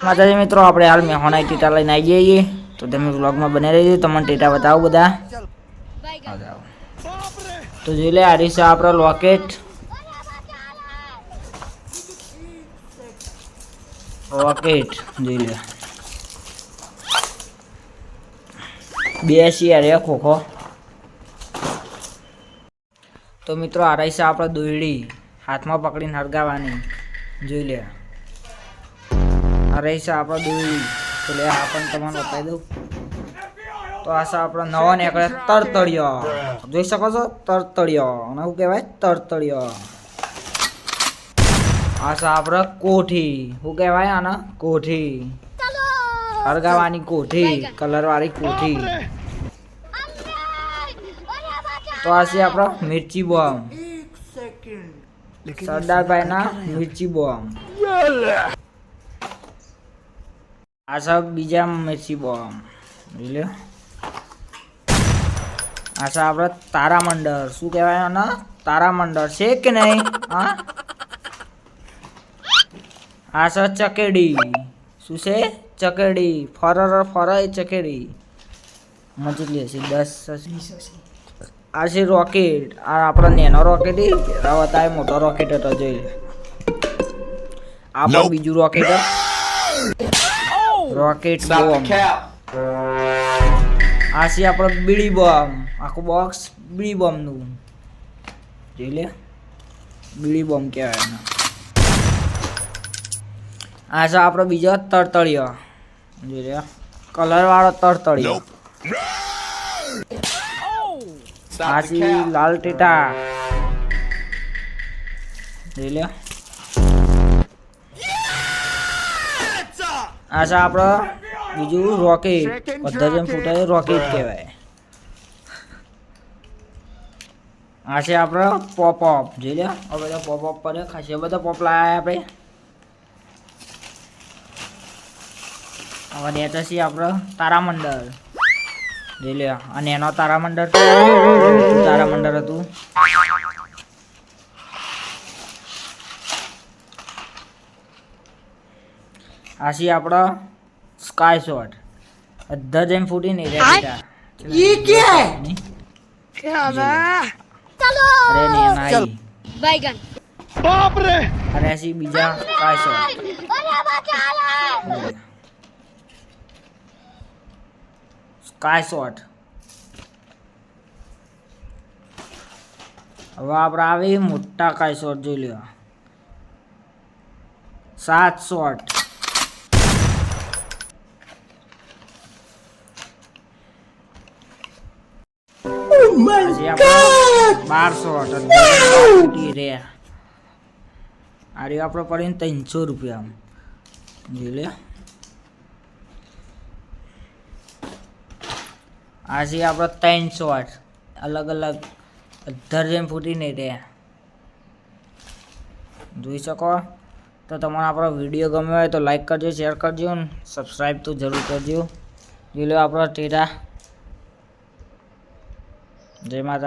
માતાજી મિત્રો, આપણે હાલ મેહોણા ટીટા લઈને આવી જઈએ તો તમે વ્લોગમાં બને રહીજો. તમને ટીટા બતાવો બધા. તો જોઈ લે, આ છે આપણો રોકેટ. જોઈ લે, બેસી યાર ખોખો. તો મિત્રો, આ રહી છે આપણે દોયડી, હાથમાં પકડીને હરગાવાની. જોઈ લે, આ રહી છે આપણે દોયડી. તો લે, આ પણ તમને બતાવી દઉં. તો આ છે આપણો નવો નીકળે તરતળિયો. જોઈ શકો છો, તરતળિયો. અને શું કહેવાય? તરતળિયો. આ છે આપણે કોઠી. શું કહેવાય આને? કોઠી. હરગાવાની કોઠી, કલર વાળી કોઠી. તો આ છે આપણો મિર્ચી બોમ્બ. સરદારભાઈ ના મિર્ચી બોમ્બ. આ છે બીજા મિર્ચી બોમ્બ. જોઈ લો, આ છે આપણે તારામંડળ. શું કહેવાય આને? તારામંડળ છે કે નહીં? હા, આ છે ચકેડી. શું છે? ચકેડી. ફરાય ચકેડી. મજલી હશે 10. આ છે રોકેટ. આ આપણો નેનો રોકેટ હતા, મોટો રોકેટ હતો. જોઈ લે, આ પણ બીજું રોકેટ. Rocket bomb. આ છે આપણો બીડી બોમ્બ. આખું બોક્સ બીડી બોમ્બ નું. જોઈ લે, બીડી બોમ્બ કહેવાય એને. આ છે આપણો બીજો તરતળિયો. જોઈ લે, કલર વાળો તરતળિયો. આ છે લાલ ટીટા. જોઈ લે, આ છે આપણો બીજું રોકેટ. બધા જેમ ફૂટાય રોકેટ કહેવાય. આ છે આપણો પોપઅપ. જોઈ લે, હવે બધા પોપઅપ પર ખાસી બધા પોપ લાયા આપણે. હવે નેચર છે આપણો તારામંડળ. જોઈ લે, અને એનો તારામંડળ હતું. આ છે આપણો સ્કાય શોટ. બધા જેમ ફૂટી નહીં રહ્યા. અરે નહીં, અરે છે બીજા સ્કાય શોટ. Sky shot. હવે આપણે આવી મોટા સ્કાય શોટ. જોઈ લો, 7 શોટ. પછી આપણે 12 શોટ. આ રહ્યો આપણે પડીને 300 રૂપિયા. જોઈ લે, આ છે આપણો 3 શોટ. અલગ અલગ અધર જેમ ફૂટી નહીં રહ્યા. જોઈ શકો. તો તમને આપણો વિડીયો ગમ્યો હોય તો લાઈક કરજો, શેર કરજો અને સબસ્ક્રાઈબ તો જરૂર કરજો. જોઈ લો આપણો ટેટા. જય માતા.